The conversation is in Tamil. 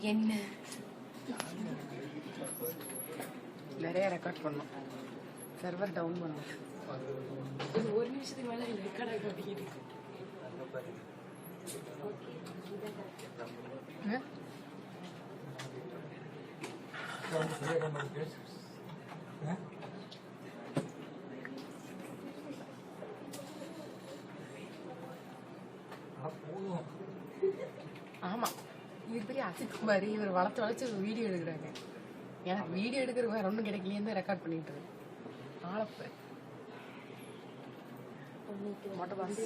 என்ன நிறைய ரெக்கார்ட் பண்ணோம். சர்வர் டவுன் பண்ணோம். ஒரு நிமிஷத்துக்கு மேல ரெக்கார்ட் ஆக மாட்டேங்குது. ஆமா, இது பெரிய அசிக்கு மாதிரி இவர் வளர்த்து வீடியோ எடுக்கிறாங்க. எனக்கு வீடியோ எடுக்கிறது வேற ஒன்றும் கிடைக்கலையே ரெக்கார்ட் பண்ணிட்டு இருக்கேன். ஆளப்ப மொட்டை பாஸ்